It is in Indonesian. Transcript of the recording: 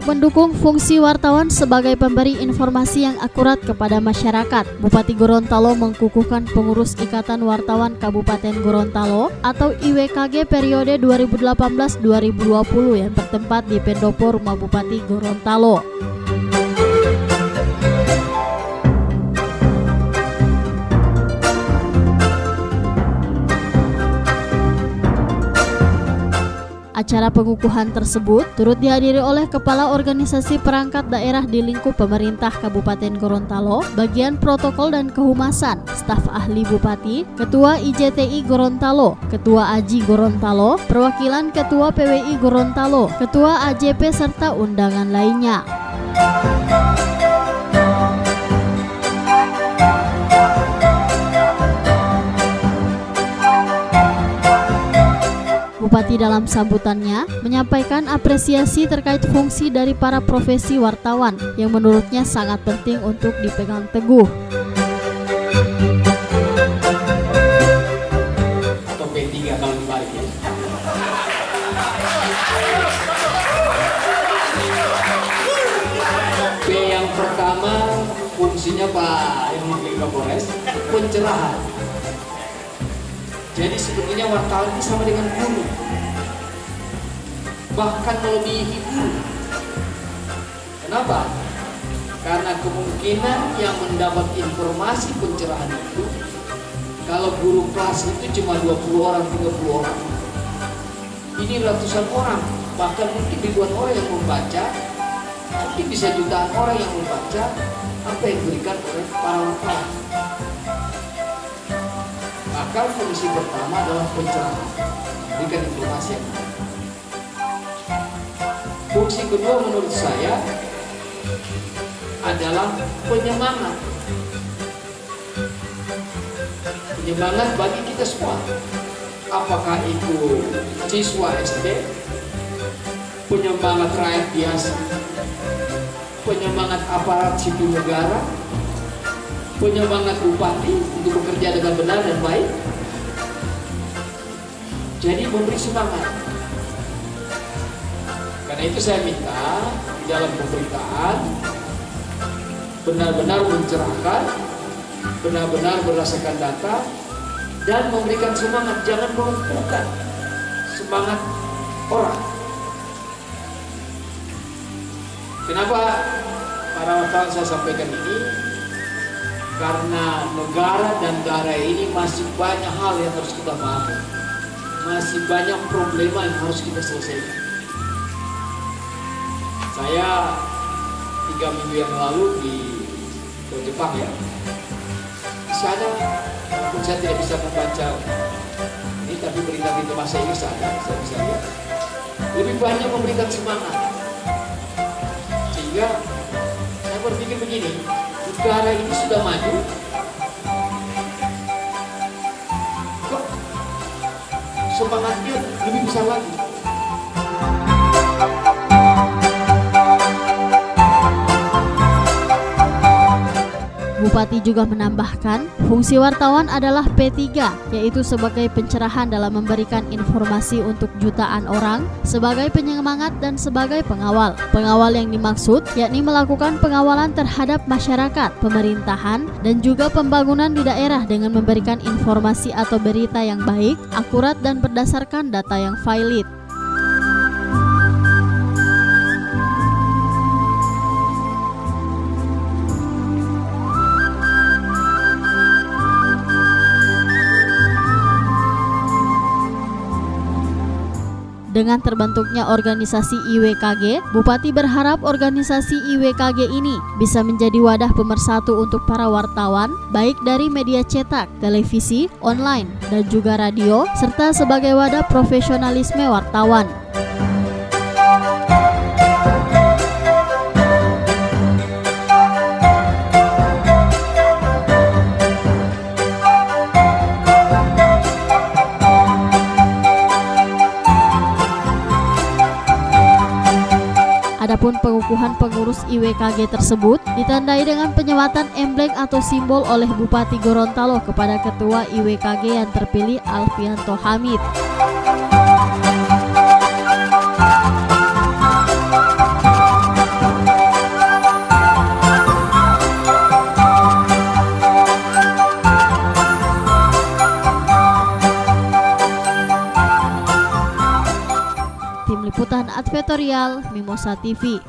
mendukung fungsi wartawan sebagai pemberi informasi yang akurat kepada masyarakat, Bupati Gorontalo mengkukuhkan pengurus Ikatan Wartawan Kabupaten Gorontalo atau IWKG periode 2018-2020 yang bertempat di Pendopo Rumah Bupati Gorontalo. Acara pengukuhan tersebut turut dihadiri oleh Kepala Organisasi Perangkat Daerah di lingkup pemerintah Kabupaten Gorontalo, bagian protokol dan kehumasan, staf ahli Bupati, Ketua IJTI Gorontalo, Ketua AJI Gorontalo, perwakilan Ketua PWI Gorontalo, Ketua AJP serta undangan lainnya. Bupati dalam sambutannya menyampaikan apresiasi terkait fungsi dari para profesi wartawan yang menurutnya sangat penting untuk dipegang teguh. Atau P3 kalau dibalik ya. P yang pertama fungsinya Pak yang Wakil Kapolres, pencerahan. Jadi sebetulnya wartawan ini sama dengan guru, bahkan melebihi guru. Kenapa? Karena kemungkinan yang mendapat informasi pencerahan itu, kalau guru kelas itu cuma 20 orang, 30 orang, ini ratusan orang, bahkan mungkin ribuan orang yang membaca, mungkin bisa jutaan orang yang membaca apa yang diberikan oleh para wartawan. Maka fungsi pertama adalah pencerahan, berikan informasi yang benar. Fungsi kedua menurut saya adalah penyemangat. Penyemangat bagi kita semua. Apakah itu siswa SD, penyemangat rakyat biasa, penyemangat aparat sipil negara, penyemangat bupati untuk bekerja dengan benar dan baik. Jadi memberi semangat. Karena itu saya minta di dalam pemberitaan benar-benar mencerahkan, benar-benar berdasarkan data dan memberikan semangat, jangan melumpuhkan semangat orang. Kenapa para wartawan saya sampaikan ini? Karena negara dan daerah ini masih banyak hal yang harus kita pahami, masih banyak problema yang harus kita selesaikan. Saya 3 minggu yang lalu di Jepang ya, di sana walaupun saya tidak bisa membaca ini, tapi berita-berita bahasa Inggris ada, saya bisa lihat. Lebih banyak memberikan semangat, sehingga saya berpikir begini. Negara ini sudah maju, kok semangatnya lebih besar lagi. Bupati juga menambahkan, fungsi wartawan adalah P3, yaitu sebagai pencerahan dalam memberikan informasi untuk jutaan orang, sebagai penyemangat dan sebagai pengawal. Pengawal yang dimaksud yakni melakukan pengawalan terhadap masyarakat, pemerintahan, dan juga pembangunan di daerah dengan memberikan informasi atau berita yang baik, akurat, dan berdasarkan data yang valid. Dengan terbentuknya organisasi IWKG, Bupati berharap organisasi IWKG ini bisa menjadi wadah pemersatu untuk para wartawan, baik dari media cetak, televisi, online, dan juga radio, serta sebagai wadah profesionalisme wartawan. Adapun pengukuhan pengurus IWKG tersebut ditandai dengan penyematan emblem atau simbol oleh Bupati Gorontalo kepada Ketua IWKG yang terpilih Alfianto Hamid. Liputan Advertorial Mimosa TV.